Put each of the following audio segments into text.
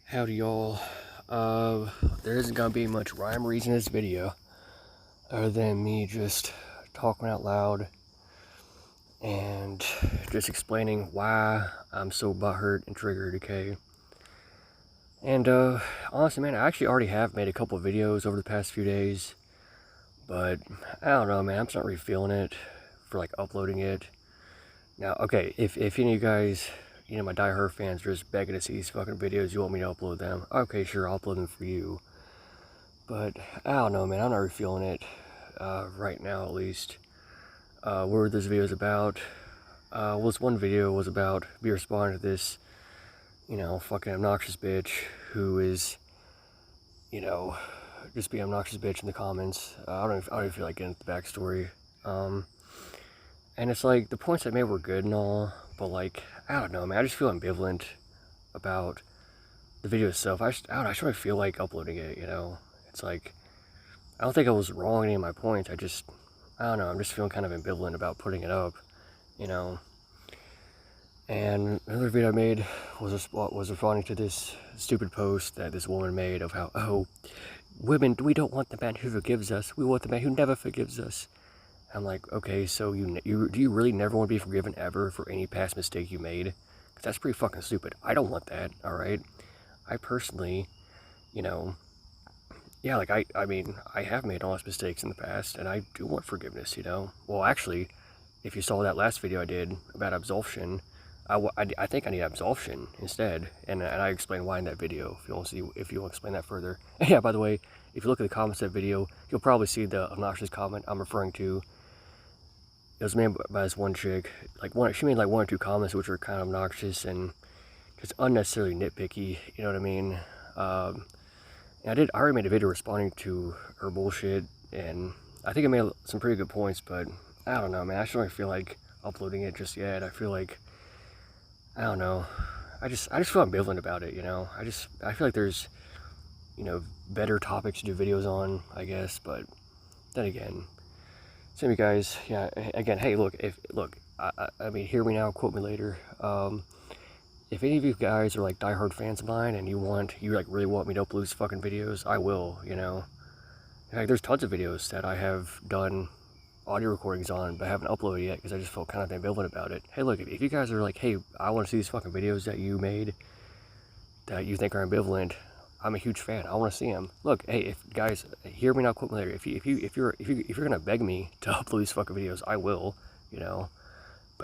Howdy y'all. There isn't gonna be much rhyme or reason in this video other than me just talking out loud and just explaining why I'm so butthurt and triggered, okay? And honestly, man, I actually already have made a couple of videos over the past few days, but I don't know, man, I'm just not really feeling it for like uploading it. Now, okay, if any of you guys, my diehard fans are just begging to see these fucking videos, you want me to upload them, okay, sure, I'll upload them for you. But I don't know, man, I'm not really feeling it right now, at least. What this video is about? Well, this one video was about me responding to this, fucking obnoxious bitch who is, just being an obnoxious bitch in the comments. I don't even feel like getting into the backstory. And it's like, the points I made were good and all, but like, I don't know, man, I just feel ambivalent about the video itself. I don't know, I just really feel like uploading it, It's like, I don't think I was wrong in any of my points. I don't know, I'm just feeling kind of ambivalent about putting it up, And another video I made was responding to this stupid post that this woman made of how, oh, women, we don't want the man who forgives us. We want the man who never forgives us. I'm like, okay, so do you really never want to be forgiven ever for any past mistake you made? Because that's pretty fucking stupid. I don't want that, alright? I personally, yeah, like, I mean, I have made honest mistakes in the past, and I do want forgiveness, Well, actually, if you saw that last video I did about absolution, I think I need absolution instead, and I explain why in that video, if you want to explain that further. And yeah, by the way, if you look at the comments of that video, you'll probably see the obnoxious comment I'm referring to. It was made by this one chick, she made like one or two comments which were kind of obnoxious and just unnecessarily nitpicky, you know what I mean? And I already made a video responding to her bullshit, and I think I made some pretty good points, but I don't know, man, I just don't feel like uploading it just yet. I feel like, I don't know, I just feel ambivalent about it, I feel like there's, better topics to do videos on, I guess, but then again, same you guys, yeah, again, hey, look, I mean, hear me now, quote me later. If any of you guys are like diehard fans of mine and you really want me to upload these fucking videos, I will, In fact, there's tons of videos that I have done audio recordings on, but I haven't uploaded yet because I just felt kind of ambivalent about it. Hey, look, if you guys are like, hey, I want to see these fucking videos that you made that you think are ambivalent, I'm a huge fan. I want to see them. Look, hey, if guys, hear me now, quote me later. If you're gonna beg me to upload these fucking videos, I will, But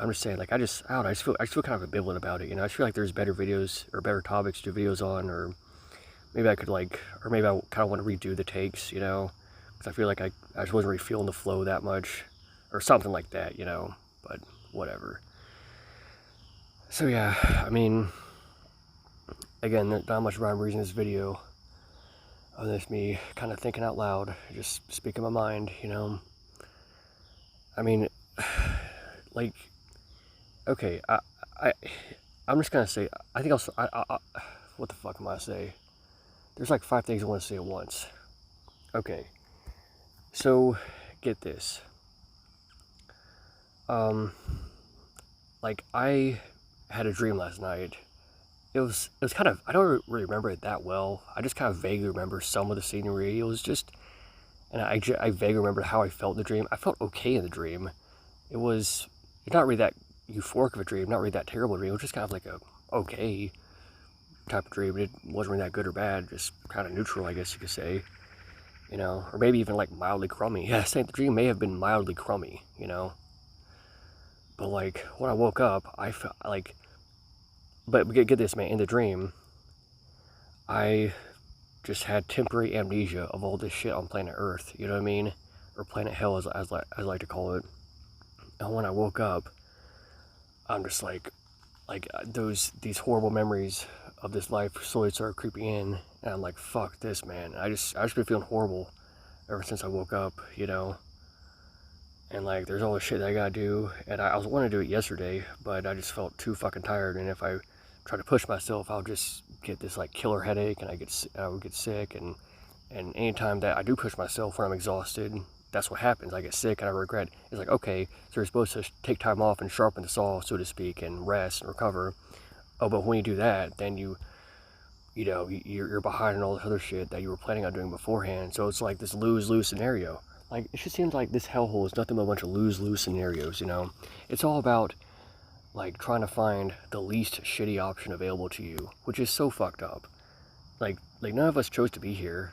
I'm just saying, like, I don't know, I just feel kind of ambivalent about it, I just feel like there's better videos or better topics to do videos on, or maybe I could or maybe I kind of want to redo the takes, because I feel like I just wasn't really feeling the flow that much, or something like that, but whatever. So yeah, I mean, again, not much rhyme or reason in this video, other than me kind of thinking out loud, just speaking my mind, I mean, like, okay, I'm just gonna say, I think what the fuck am I say? There's like 5 things I want to say at once. Okay, so get this. Like, I had a dream last night. It was kind of, I don't really remember it that well. I just kind of vaguely remember some of the scenery. It was just, and I vaguely remember how I felt in the dream. I felt okay in the dream. It's not really that euphoric of a dream, not really that terrible dream. It was just kind of like a okay type of dream. It wasn't really that good or bad, just kind of neutral, I guess you could say. Or maybe even like mildly crummy. Yeah, the dream may have been mildly crummy, But like, when I woke up, I felt like, but get this, man, in the dream, I just had temporary amnesia of all this shit on planet Earth, you know what I mean? Or planet Hell, as I like to call it. And when I woke up, I'm just like these horrible memories of this life slowly started creeping in, and I'm like, fuck this, man. I just been feeling horrible ever since I woke up, And like, there's all this shit that I gotta do, and I was wanting to do it yesterday, but I just felt too fucking tired, and if I try to push myself, I'll just get this like killer headache, and I would get sick, and anytime that I do push myself when I'm exhausted, that's what happens. I get sick and I regret. It's like, okay, so you're supposed to take time off and sharpen the saw, so to speak, and rest and recover. Oh, but when you do that, then you you know, you're behind on all this other shit that you were planning on doing beforehand. So it's like this lose-lose scenario. Like, it just seems like this hellhole is nothing but a bunch of lose-lose scenarios, you know? It's all about, like, trying to find the least shitty option available to you, which is so fucked up. Like none of us chose to be here.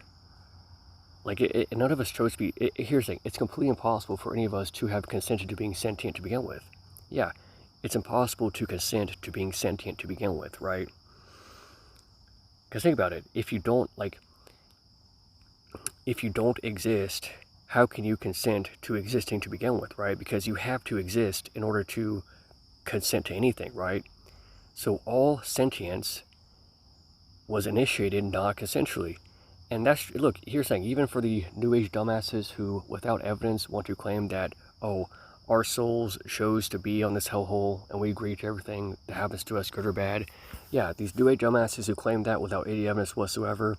Like, none of us chose to be... here's the thing. It's completely impossible for any of us to have consented to being sentient to begin with. Yeah, it's impossible to consent to being sentient to begin with, right? Because think about it. If you don't exist, how can you consent to existing to begin with, right? Because you have to exist in order to consent to anything, right? So all sentience was initiated non-consensually. And that's, look, here's the thing, even for the New Age dumbasses who, without evidence, want to claim that, oh, our souls chose to be on this hellhole and we agree to everything that happens to us, good or bad. Yeah, these New Age dumbasses who claim that without any evidence whatsoever,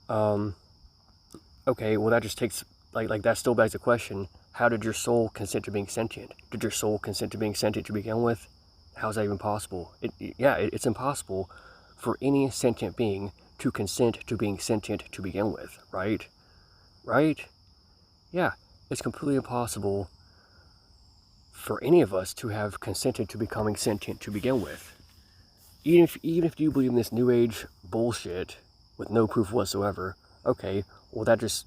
okay, well that just takes, like that still begs the question, how did your soul consent to being sentient? Did your soul consent to being sentient to begin with? How's that even possible? It's impossible for any sentient being to consent to being sentient to begin with, right? Right? Yeah, it's completely impossible for any of us to have consented to becoming sentient to begin with. Even if you believe in this New Age bullshit with no proof whatsoever, okay, well that just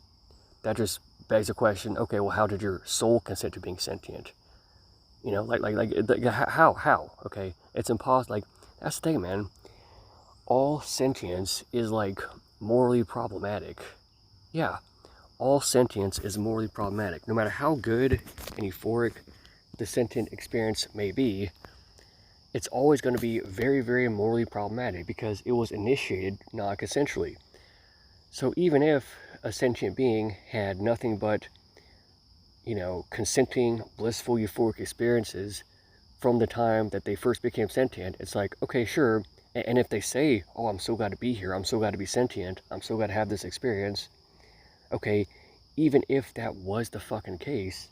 begs the question, okay, well how did your soul consent to being sentient? You know, how? Okay, it's impossible. Like, that's the thing, man. All sentience is, like, morally problematic. Yeah, all sentience is morally problematic. No matter how good and euphoric the sentient experience may be, it's always going to be very, very morally problematic because it was initiated non-consensually. So even if a sentient being had nothing but, you know, consenting, blissful, euphoric experiences from the time that they first became sentient, it's like, okay, sure. And if they say, oh, I'm so glad to be here, I'm so glad to be sentient, I'm so glad to have this experience, okay, even if that was the fucking case,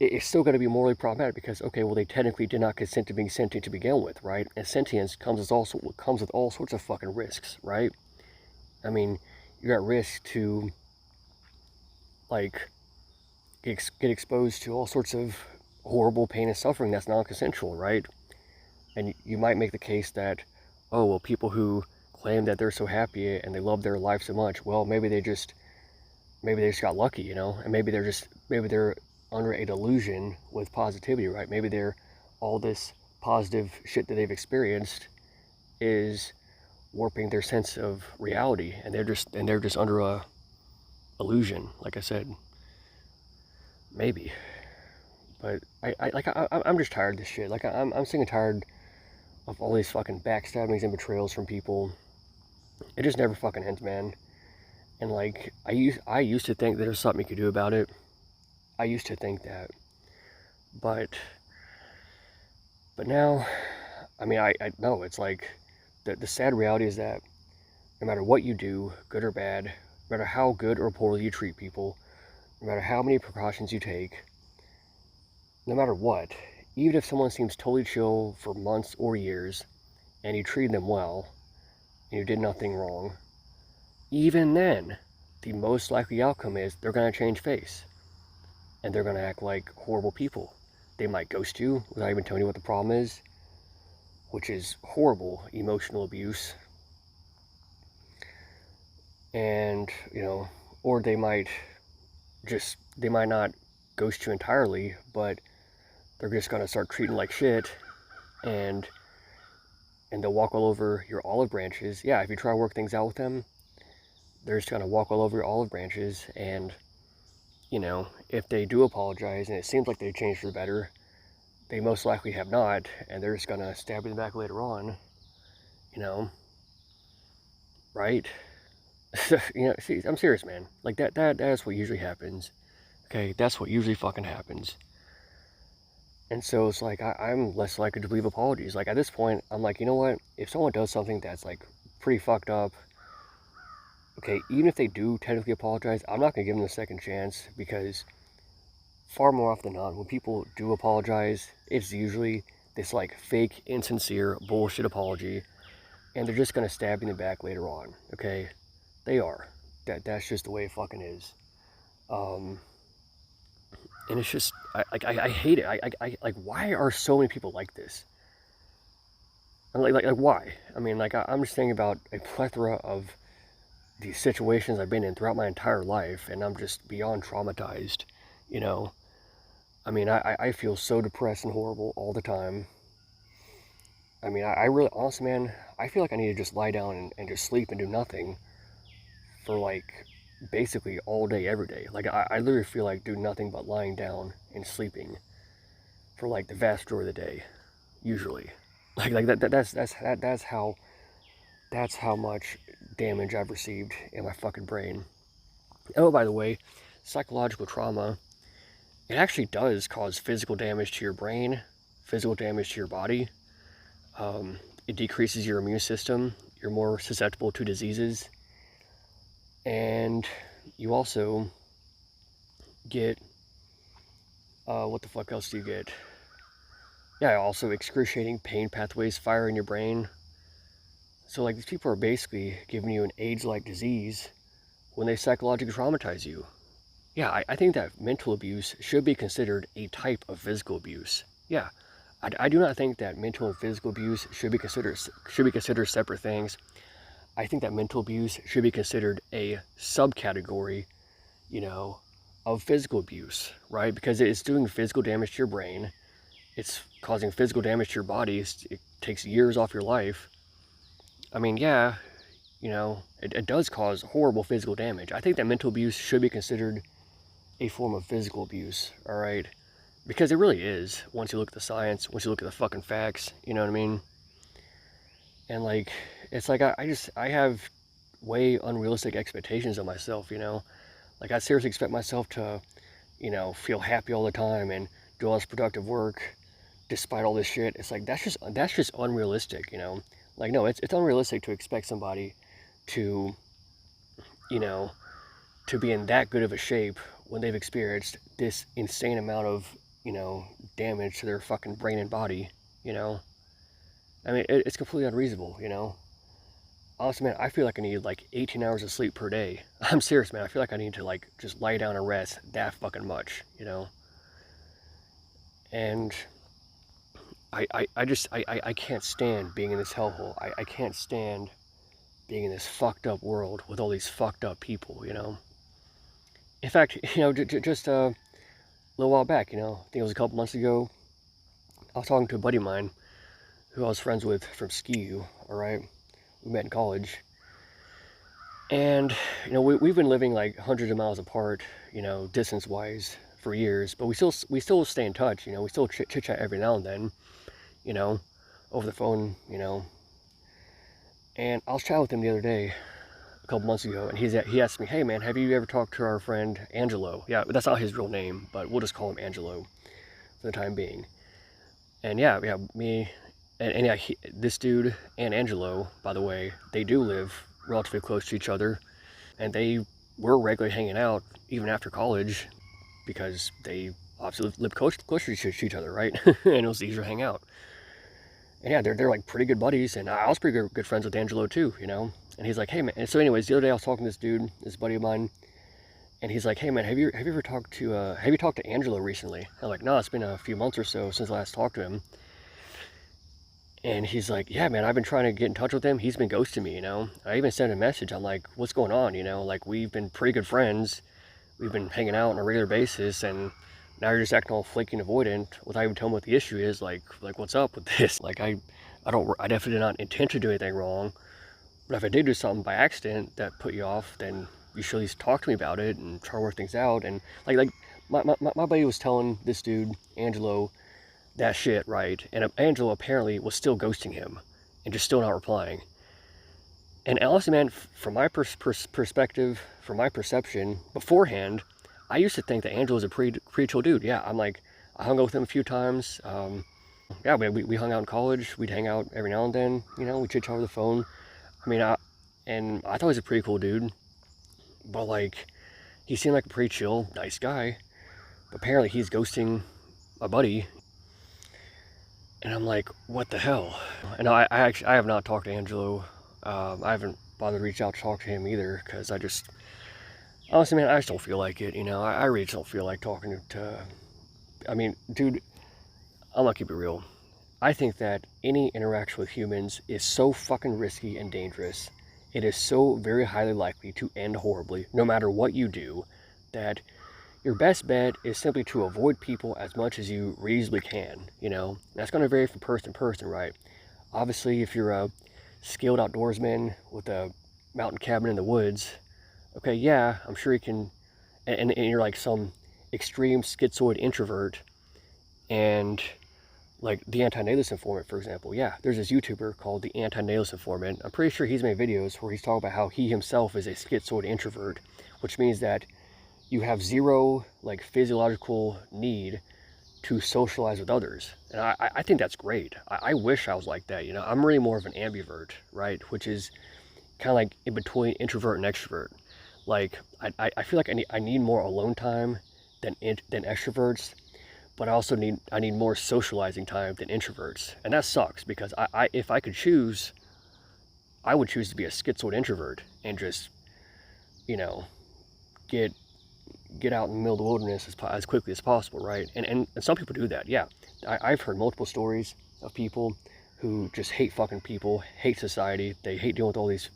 it's still going to be morally problematic because, okay, well, they technically did not consent to being sentient to begin with, right? And sentience comes with all sorts of fucking risks, right? I mean, you're at risk to, like, get exposed to all sorts of horrible pain and suffering that's non-consensual, right? And you might make the case that, oh, well, people who claim that they're so happy and they love their life so much, well, maybe they just got lucky, you know, and maybe they're under a delusion with positivity, right? Maybe they're, all this positive shit that they've experienced is warping their sense of reality, and they're just under a illusion, like I said. Maybe. But I'm just tired of this shit. Like, I'm sick and tired of all these fucking backstabbings and betrayals from people. It just never fucking ends, man. And, like, I used to think there's something you could do about it. I used to think that. But now, I mean, I know, it's like, the sad reality is that no matter what you do, good or bad, no matter how good or poorly you treat people, no matter how many precautions you take, no matter what, even if someone seems totally chill for months or years, and you treated them well, and you did nothing wrong, even then, the most likely outcome is they're going to change face. And they're going to act like horrible people. They might ghost you without even telling you what the problem is, which is horrible emotional abuse. And, you know, or they might not ghost you entirely, but they're just going to start treating like shit, and they'll walk all over your olive branches. Yeah, if you try to work things out with them, they're just going to walk all over your olive branches, and, you know, if they do apologize and it seems like they've changed for the better, they most likely have not, and they're just going to stab you in the back later on, you know, right? You know, see, I'm serious, man. Like, that's what usually happens. Okay, that's what usually fucking happens. And so it's like, I'm less likely to believe apologies. Like, at this point, I'm like, you know what? If someone does something that's, like, pretty fucked up, okay, even if they do technically apologize, I'm not going to give them a second chance, because far more often than not, when people do apologize, it's usually this, like, fake, insincere bullshit apology and they're just gonna stab you in the back later on. Okay, they are. That's just the way it fucking is. And it's just I hate it. I like, why are so many people like this? Like why? I mean, like, I'm just thinking about a plethora of these situations I've been in throughout my entire life, and I'm just beyond traumatized, you know. I mean, I feel so depressed and horrible all the time. I mean, I really, honestly, man, I feel like I need to just lie down and just sleep and do nothing for, like, basically all day, every day. Like, I literally feel like doing nothing but lying down and sleeping for, like, the vast majority of the day, usually. Like that's how much damage I've received in my fucking brain. Oh, by the way, psychological trauma, it actually does cause physical damage to your brain, physical damage to your body. It decreases your immune system. You're more susceptible to diseases. And you also get, what the fuck else do you get? Yeah, also excruciating pain pathways fire in your brain. So, like, these people are basically giving you an AIDS-like disease when they psychologically traumatize you. Yeah, I think that mental abuse should be considered a type of physical abuse. Yeah, I do not think that mental and physical abuse should be considered separate things. I think that mental abuse should be considered a subcategory, you know, of physical abuse, right? Because it's doing physical damage to your brain. It's causing physical damage to your body. It takes years off your life. I mean, yeah, you know, it does cause horrible physical damage. I think that mental abuse should be considered a form of physical abuse, all right? Because it really is, once you look at the science, once you look at the fucking facts, you know what I mean? And, like, it's like I have way unrealistic expectations of myself, you know? Like, I seriously expect myself to, you know, feel happy all the time and do all this productive work despite all this shit. It's like, that's just unrealistic, you know? Like, no, it's unrealistic to expect somebody to, you know, to be in that good of a shape when they've experienced this insane amount of, you know, damage to their fucking brain and body, you know? I mean, it's completely unreasonable, you know? Honestly, man, I feel like I need, like, 18 hours of sleep per day. I'm serious, man. I feel like I need to, like, just lie down and rest that fucking much, you know? And I can't stand being in this hellhole. I can't stand being in this fucked up world with all these fucked up people, you know? In fact, you know, just a little while back, you know, I think it was a couple months ago, I was talking to a buddy of mine who I was friends with from SKU, all right? We met in college. And, you know, we've been living like hundreds of miles apart, you know, distance-wise for years, but we still stay in touch, you know, we still chit-chat every now and then, you know, over the phone, you know. And I was chatting with him the other day, a couple months ago, and he asked me, hey man, have you ever talked to our friend Angelo? Yeah, that's not his real name, but we'll just call him Angelo for the time being. And yeah, me and yeah, this dude and Angelo, by the way, they do live relatively close to each other, and they were regularly hanging out even after college because they obviously live closer to each other, right? And it was easier to hang out. And yeah, they're like pretty good buddies, and I was pretty good friends with Angelo too, you know. And he's like, hey man. And so, anyways, the other day I was talking to this dude, this buddy of mine, and he's like, hey man, have you ever talked to Angelo recently? I'm like, no, it's been a few months or so since I last talked to him. And he's like, yeah man, I've been trying to get in touch with him. He's been ghosting me, you know. I even sent a message. I'm like, what's going on, you know? Like, we've been pretty good friends. We've been hanging out on a regular basis, and now you're just acting all flaky and avoidant without even telling me what the issue is. Like what's up with this? Like, I definitely did not intend to do anything wrong. But if I did do something by accident that put you off, then you should at least talk to me about it and try to work things out. And like my buddy was telling this dude, Angelo, that shit, right? And Angelo apparently was still ghosting him and just still not replying. And honestly, man, from my perspective, from my perception beforehand, I used to think that Angelo was a pretty chill dude. Yeah, I'm like, I hung out with him a few times. Yeah, we hung out in college. We'd hang out every now and then. You know, we chit chat over the phone. I mean, I thought he was a pretty cool dude. But like, he seemed like a pretty chill, nice guy. But apparently, he's ghosting my buddy. And I'm like, what the hell? And I have not talked to Angelo. I haven't bothered to reach out to talk to him either, because honestly, man, I just don't feel like it, you know? I really just don't feel like talking to, I mean, dude, I'm gonna keep it real. I think that any interaction with humans is so fucking risky and dangerous. It is so very highly likely to end horribly, no matter what you do, that your best bet is simply to avoid people as much as you reasonably can, you know? That's gonna vary from person to person, right? Obviously, if you're a skilled outdoorsman with a mountain cabin in the woods, okay, yeah, I'm sure you can, and you're like some extreme schizoid introvert, and like the anti-nihilist informant, for example. Yeah, there's this YouTuber called the anti-nihilist informant. I'm pretty sure he's made videos where he's talking about how he himself is a schizoid introvert, which means that you have zero like physiological need to socialize with others. And I think that's great. I wish I was like that, you know? I'm really more of an ambivert, right? Which is kind of like in between introvert and extrovert. Like, I feel like I need more alone time than extroverts, but I need more socializing time than introverts. And that sucks, because if I could choose, I would choose to be a schizoid introvert and just, you know, get out in the middle of the wilderness as quickly as possible, right? And some people do that, yeah. I've heard multiple stories of people who just hate fucking people, hate society, they hate dealing with all these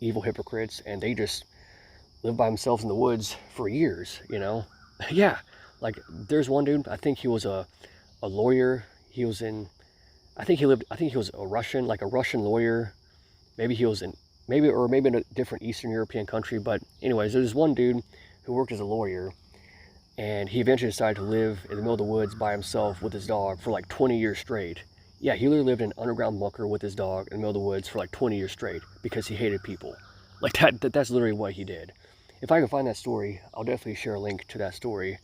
evil hypocrites, and they just live by themselves in the woods for years, you know? Yeah, like there's one dude, I think he was a lawyer. He was in, I think he was a Russian, like a Russian lawyer. Maybe he was in, maybe in a different Eastern European country, but anyways, there's one dude who worked as a lawyer, and he eventually decided to live in the middle of the woods by himself with his dog for like 20 years straight. Yeah, he literally lived in an underground bunker with his dog in the middle of the woods for like 20 years straight because he hated people. Like that's literally what he did. If I can find that story, I'll definitely share a link to that story.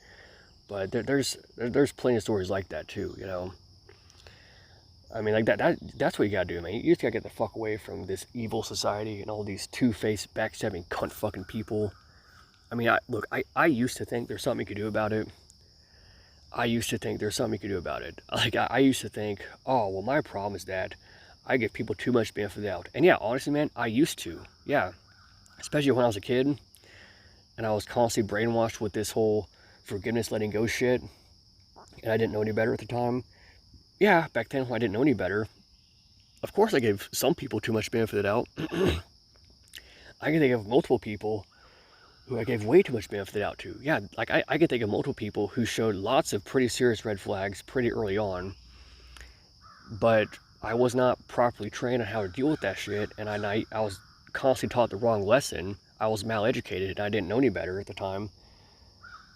But there's plenty of stories like that too, you know. I mean, like that's what you gotta do, man. You just gotta get the fuck away from this evil society and all these two-faced, backstabbing, cunt fucking people. I mean, I used to think there's something you could do about it. Like, I used to think, oh, well, my problem is that I give people too much benefit of the doubt. And yeah, honestly, man, I used to. Yeah. Especially when I was a kid, and I was constantly brainwashed with this whole forgiveness, letting go shit, and I didn't know any better at the time. Yeah, back then when I didn't know any better, of course I gave some people too much benefit of the doubt. I can think of multiple people who I gave way too much benefit of the doubt to. Yeah, like I can think of multiple people who showed lots of pretty serious red flags pretty early on, but I was not properly trained on how to deal with that shit, and I was constantly taught the wrong lesson. I was mal-educated, and I didn't know any better at the time.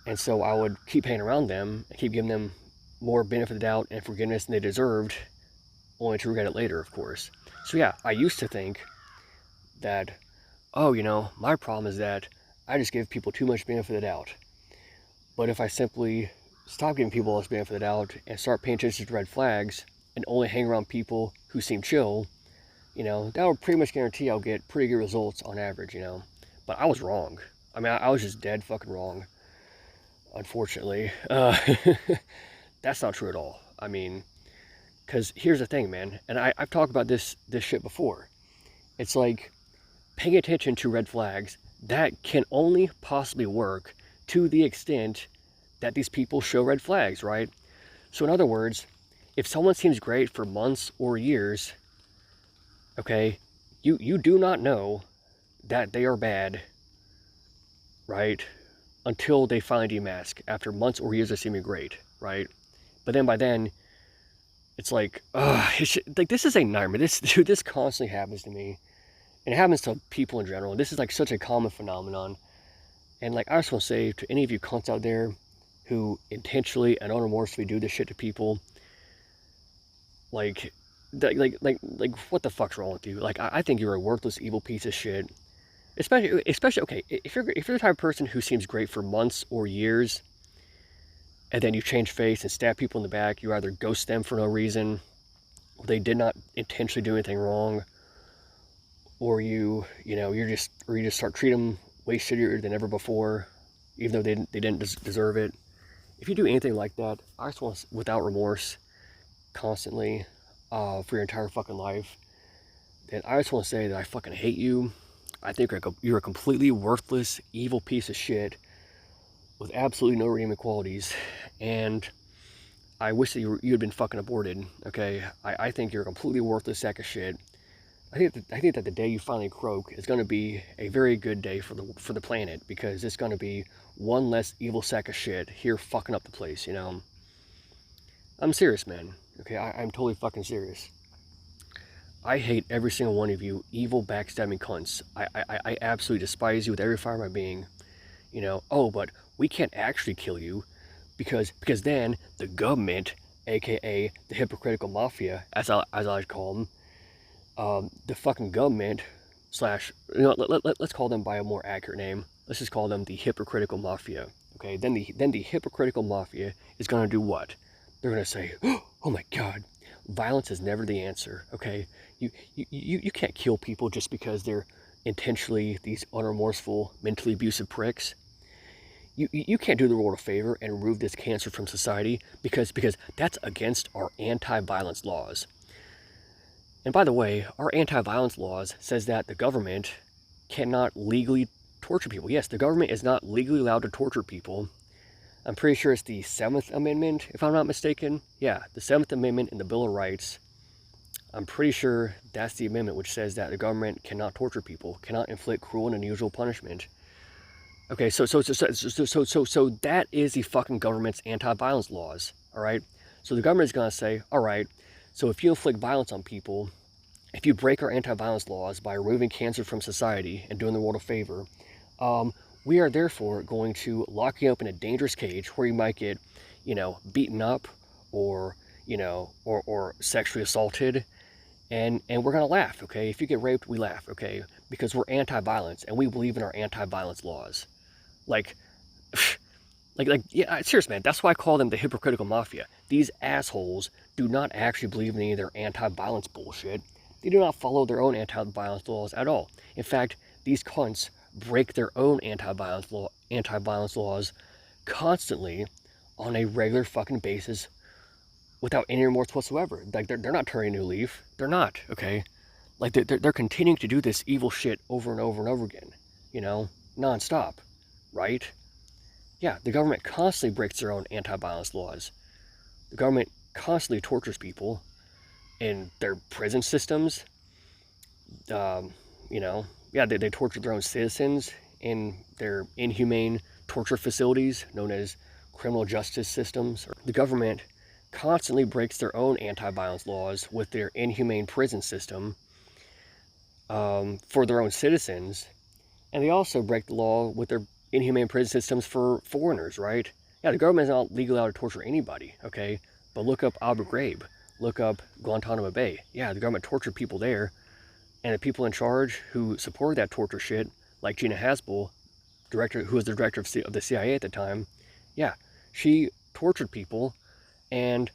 And so I would keep hanging around them and keep giving them more benefit of the doubt and forgiveness than they deserved, only to regret it later, of course. So yeah, I used to think that, oh, you know, my problem is that I just give people too much benefit of the doubt. But if I simply stop giving people all this benefit of the doubt and start paying attention to red flags and only hang around people who seem chill, you know, that will pretty much guarantee I'll get pretty good results on average, you know. But I was wrong. I mean, I was just dead fucking wrong, unfortunately. That's not true at all. I mean, because here's the thing, man, and I've talked about this shit before. It's like paying attention to red flags, that can only possibly work to the extent that these people show red flags, right? So in other words, if someone seems great for months or years, okay, you do not know that they are bad, right? Until they finally demask after months or years of seeming great, right? But then by then, it's like, like this is a nightmare. This constantly happens to me. And it happens to people in general. This is like such a common phenomenon. And like I just want to say to any of you cunts out there who intentionally and unremorsefully do this shit to people, like what the fuck's wrong with you? Like I think you're a worthless, evil piece of shit. Especially okay, if you're the type of person who seems great for months or years, and then you change face and stab people in the back, you either ghost them for no reason, or they did not intentionally do anything wrong, or you just start treating them way shittier than ever before, even though they didn't deserve it. If you do anything like that, I just want to, without remorse, constantly for your entire fucking life, then I just want to say that I fucking hate you. I think you're a completely worthless, evil piece of shit with absolutely no redeeming qualities, and I wish that you had been fucking aborted. Okay, I think you're a completely worthless sack of shit. I think that the day you finally croak is going to be a very good day for the planet, because it's going to be one less evil sack of shit here fucking up the place. You know, I'm serious, man. Okay, I'm totally fucking serious. I hate every single one of you evil backstabbing cunts. I absolutely despise you with every fiber of my being. You know, oh, but we can't actually kill you because then the government, aka the hypocritical mafia, as I call them, the fucking government slash, you know, let's call them by a more accurate name. Let's just call them the hypocritical mafia. Okay, then the hypocritical mafia is gonna do what? They're gonna say, oh my God, violence is never the answer. Okay, you can't kill people just because they're intentionally these unremorseful, mentally abusive pricks. You can't do the world a favor and remove this cancer from society because that's against our anti-violence laws. And by the way, our anti-violence laws says that the government cannot legally torture people. Yes, the government is not legally allowed to torture people. I'm pretty sure it's the 7th Amendment, if I'm not mistaken. Yeah, the 7th Amendment in the Bill of Rights. I'm pretty sure that's the amendment which says that the government cannot torture people, cannot inflict cruel and unusual punishment. Okay, so that is the fucking government's anti-violence laws, all right? So the government is going to say, all right, so if you inflict violence on people, if you break our anti-violence laws by removing cancer from society and doing the world a favor, we are therefore going to lock you up in a dangerous cage where you might get, you know, beaten up or, you know, or sexually assaulted. And we're going to laugh, okay? If you get raped, we laugh, okay? Because we're anti-violence and we believe in our anti-violence laws. Like, yeah, serious, man. That's why I call them the hypocritical mafia. These assholes do not actually believe in any of their anti-violence bullshit. They do not follow their own anti-violence laws at all. In fact, these cunts break their own anti-violence laws constantly on a regular fucking basis without any remorse whatsoever. Like, they're not turning a new leaf. They're not, okay? Like, they're continuing to do this evil shit over and over and over again, you know, nonstop, right? Yeah, the government constantly breaks their own anti-violence laws. The government constantly tortures people in their prison systems. You know, yeah, they torture their own citizens in their inhumane torture facilities known as criminal justice systems. The government constantly breaks their own anti-violence laws with their inhumane prison system for their own citizens, and they also break the law with their inhumane prison systems for foreigners, right? Yeah, the government is not legally allowed to torture anybody, okay? But look up Abu Ghraib, look up Guantanamo Bay. Yeah, the government tortured people there, and the people in charge who supported that torture shit, like Gina Haspel, who was the director of the CIA at the time, yeah, she tortured people, and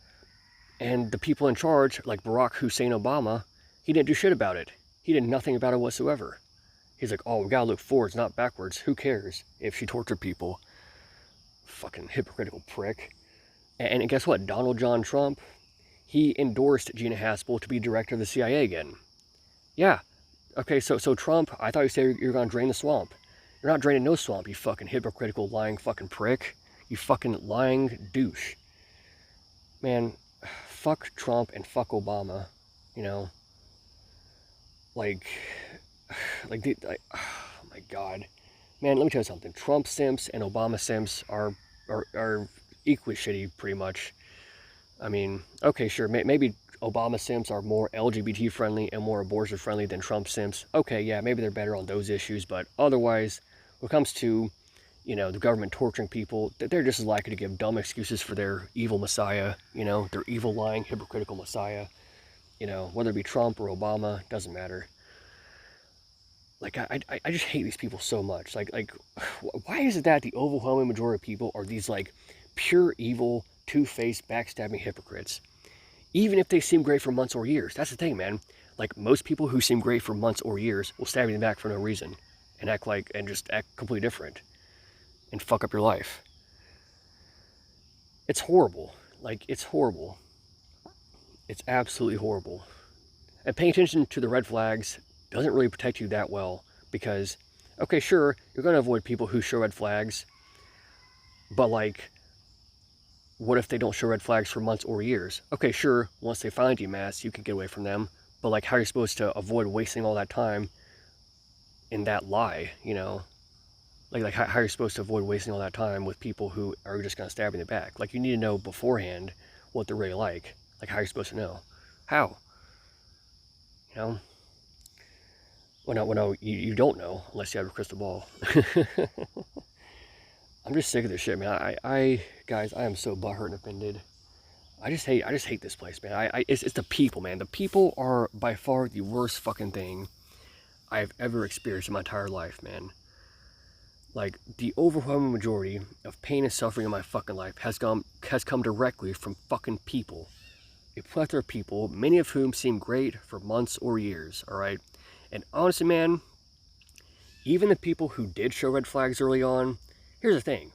the people in charge, like Barack Hussein Obama, he didn't do shit about it. He did nothing about it whatsoever. He's like, oh, we gotta look forwards, not backwards. Who cares if she tortured people? Fucking hypocritical prick. And guess what? Donald John Trump, he endorsed Gina Haspel to be director of the CIA again. Yeah. Okay, so Trump, I thought you said you're gonna drain the swamp. You're not draining no swamp, you fucking hypocritical, lying fucking prick. You fucking lying douche. Man, fuck Trump and fuck Obama, you know? Oh my God. Man, let me tell you something. Trump simps and Obama simps are equally shitty, pretty much. I mean, okay, sure, maybe Obama simps are more LGBT friendly and more abortion friendly than Trump simps. Okay, yeah, maybe they're better on those issues, but otherwise, when it comes to, you know, the government torturing people, they're just as likely to give dumb excuses for their evil messiah, you know, their evil, lying, hypocritical messiah. You know, whether it be Trump or Obama, doesn't matter. Like, I just hate these people so much. Like, why is it that the overwhelming majority of people are these, like, pure evil, two-faced, backstabbing hypocrites? Even if they seem great for months or years. That's the thing, man. Like, most people who seem great for months or years will stab you in the back for no reason and just act completely different and fuck up your life. It's horrible. Like, it's horrible. It's absolutely horrible. And paying attention to the red flags doesn't really protect you that well because, okay, sure, you're going to avoid people who show red flags, but like, what if they don't show red flags for months or years? Okay, sure, once they find you, mass, you can get away from them, but like, how are you supposed to avoid wasting all that time in that lie, you know? Like how are you supposed to avoid wasting all that time with people who are just going to stab you in the back? Like, you need to know beforehand what they're really like. Like, how are you supposed to know? How? You know? Well, no, you don't know unless you have a crystal ball. I'm just sick of this shit, man. Guys, I am so butthurt and offended. I just hate this place, man. It's the people, man. The people are by far the worst fucking thing I've ever experienced in my entire life, man. Like, the overwhelming majority of pain and suffering in my fucking life has come directly from fucking people. A plethora of people, many of whom seem great for months or years, alright? And honestly, man, even the people who did show red flags early on, here's the thing.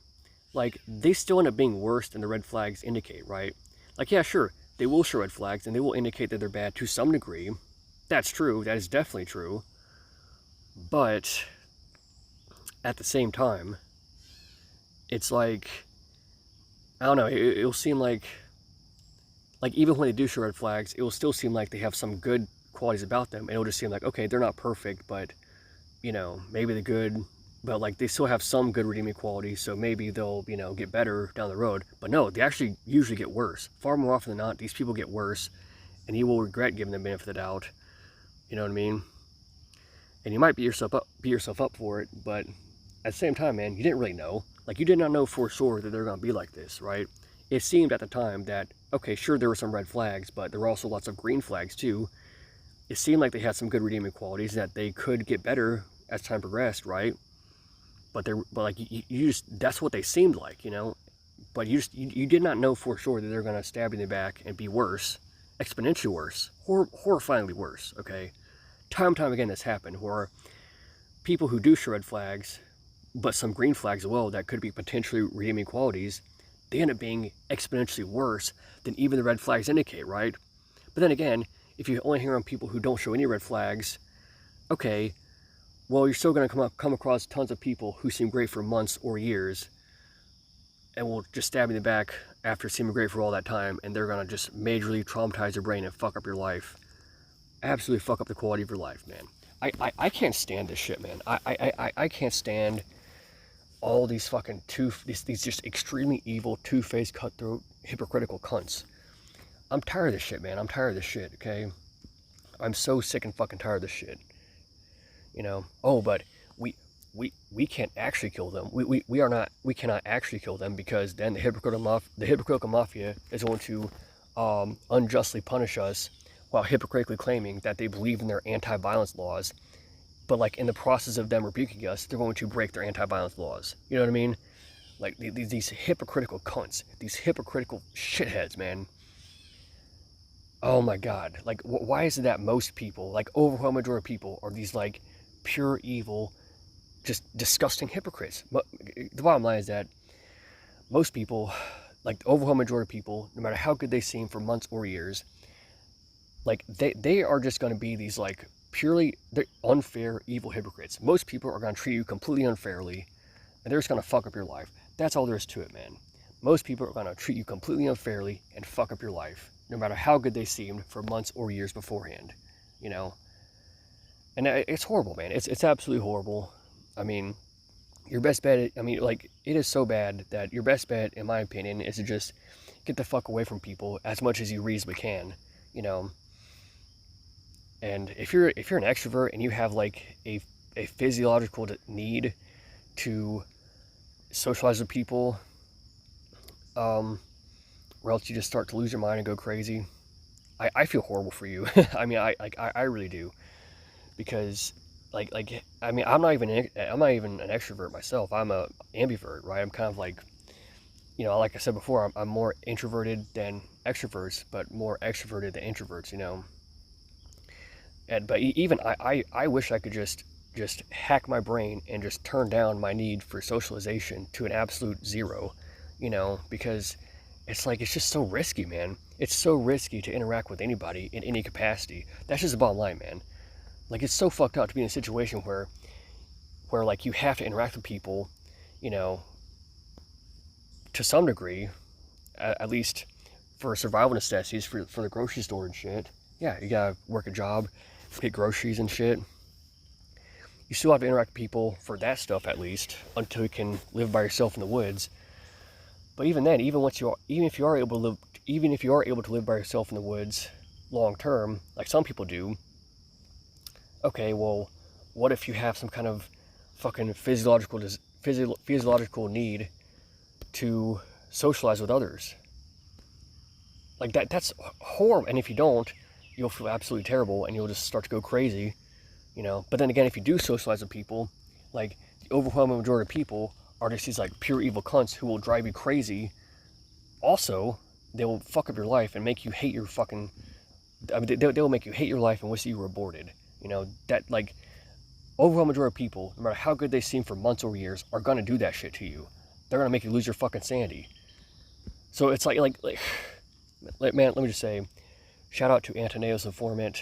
Like, they still end up being worse than the red flags indicate, right? Like, yeah, sure, they will show red flags and they will indicate that they're bad to some degree. That's true, that is definitely true. But at the same time, it's like, I don't know, it'll seem like even when they do show red flags, it will still seem like they have some good qualities about them, and it'll just seem like, okay, they're not perfect, but, you know, maybe they're good, but like they still have some good redeeming qualities, so maybe they'll, you know, get better down the road. But no, they actually usually get worse. Far more often than not, these people get worse, and you will regret giving them the benefit of the doubt. You know what I mean? And you might beat yourself up for it, but at the same time, man, you didn't really know. Like, you did not know for sure that they're going to be like this, right? It seemed at the time that, okay, sure, there were some red flags, but there were also lots of green flags too. It seemed like they had some good redeeming qualities, that they could get better as time progressed, right? But like, you just, that's what they seemed like, you know? But you did not know for sure that they're going to stab you in the back and be worse, exponentially worse, horrifyingly worse, okay? Time and time again this happened, where people who do show red flags, but some green flags as well that could be potentially redeeming qualities, they end up being exponentially worse than even the red flags indicate, right? But then again, if you only hear on people who don't show any red flags, okay, well, you're still going to come across tons of people who seem great for months or years and will just stab you in the back after seeming great for all that time, and they're going to just majorly traumatize your brain and fuck up your life. Absolutely fuck up the quality of your life, man. I can't stand this shit, man. I can't stand all these fucking these just extremely evil, two-faced, cutthroat, hypocritical cunts. I'm tired of this shit, man. I'm tired of this shit, okay? I'm so sick and fucking tired of this shit. You know? Oh, but we can't actually kill them. We cannot actually kill them, because then the hypocritical mafia is going to unjustly punish us while hypocritically claiming that they believe in their anti-violence laws. But like, in the process of them rebuking us, they're going to break their anti-violence laws. You know what I mean? Like, these hypocritical cunts, these hypocritical shitheads, man. Oh my God. Like, why is it that most people, like overwhelming majority of people, are these like pure evil, just disgusting hypocrites? The bottom line is that most people, like the overwhelming majority of people, no matter how good they seem for months or years, like they are just going to be these like purely unfair, evil hypocrites. Most people are going to treat you completely unfairly, and they're just going to fuck up your life. That's all there is to it, man. Most people are going to treat you completely unfairly and fuck up your life, no matter how good they seemed for months or years beforehand, you know? And it's horrible, man. It's absolutely horrible. I mean, your best bet, I mean, like, it is so bad that your best bet, in my opinion, is to just get the fuck away from people as much as you reasonably can, you know? And if you're an extrovert and you have like a physiological need to socialize with people, or else you just start to lose your mind and go crazy, I feel horrible for you. I mean, I really do, because I mean, I'm not even an extrovert myself. I'm a ambivert, right? I'm kind of like, you know, like I said before, I'm more introverted than extroverts, but more extroverted than introverts, you know. But even I wish I could just hack my brain and just turn down my need for socialization to an absolute zero, you know, because it's like, it's just so risky, man. it's so risky to interact with anybody in any capacity. That's just the bottom line, man. Like, it's so fucked up to be in a situation where like you have to interact with people, you know, to some degree, at least for survival necessities, for the grocery store and shit. Yeah, you gotta work a job, get groceries and shit. You still have to interact with people for that stuff, at least, until you can live by yourself in the woods. But even then, even if you are able to live by yourself in the woods long term, like some people do, okay, well, what if you have some kind of fucking physiological need to socialize with others? Like that's horrible. And if you don't, you'll feel absolutely terrible and you'll just start to go crazy, you know. But then again, if you do socialize with people, like the overwhelming majority of people are just these like pure evil cunts who will drive you crazy. Also, they will fuck up your life and make you hate your fucking, I mean, they will make you hate your life and wish that you were aborted. You know, that like overwhelming majority of people, no matter how good they seem for months or years, are gonna do that shit to you. They're gonna make you lose your fucking sanity. So it's like man, let me just say, shout out to Antoneo's informant.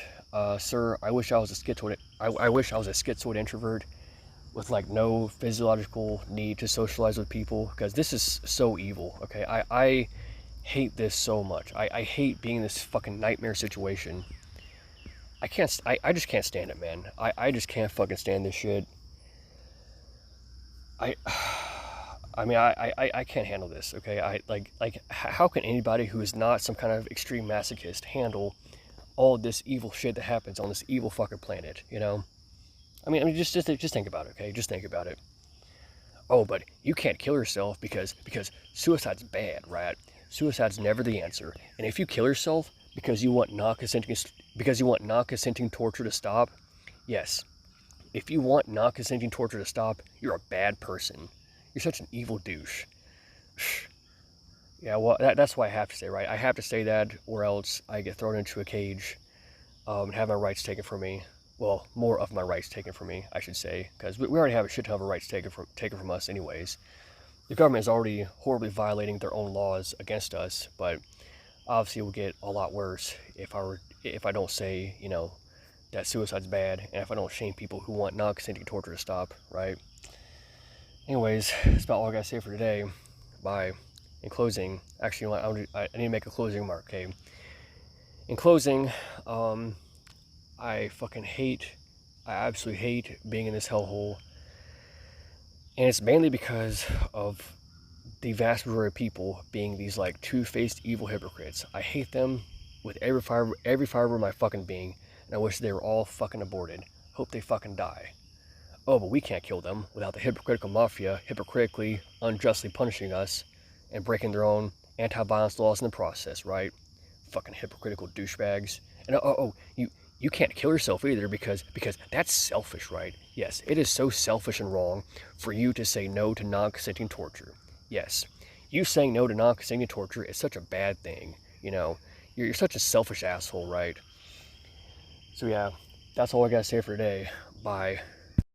Sir, I wish I was a schizoid. I wish I was a schizoid introvert with like no physiological need to socialize with people, because this is so evil. Okay, I hate this so much. I hate being in this fucking nightmare situation. I just can't stand it, man. I just can't fucking stand this shit. I mean, I can't handle this, okay? How can anybody who is not some kind of extreme masochist handle all this evil shit that happens on this evil fucking planet, you know? I mean, just think about it, okay? Just think about it. Oh, but you can't kill yourself because suicide's bad, right? Suicide's never the answer. And if you kill yourself because you want non-consenting torture to stop, yes. If you want non-consenting torture to stop, you're a bad person. You're such an evil douche. Yeah, well, that's why I have to say, right? I have to say that, or else I get thrown into a cage and have my rights taken from me. Well, more of my rights taken from me, I should say, because we already have a shit ton of rights taken from us anyways. The government is already horribly violating their own laws against us, but obviously it will get a lot worse if I don't say, you know, that suicide's bad, and if I don't shame people who want non-consenting torture to stop, right? Anyways, that's about all I gotta say for today. Bye. In closing, actually, I need to make a closing remark, okay? In closing, I absolutely hate being in this hellhole. And it's mainly because of the vast majority of people being these like two-faced evil hypocrites. I hate them with every fiber of my fucking being, and I wish they were all fucking aborted. Hope they fucking die. Oh, but we can't kill them without the hypocritical mafia hypocritically, unjustly punishing us and breaking their own anti-violence laws in the process, right? Fucking hypocritical douchebags. And you can't kill yourself either because that's selfish, right? Yes, it is so selfish and wrong for you to say no to non-consenting torture. Yes, you saying no to non-consenting torture is such a bad thing, you know? You're such a selfish asshole, right? So yeah, that's all I gotta say for today. Bye.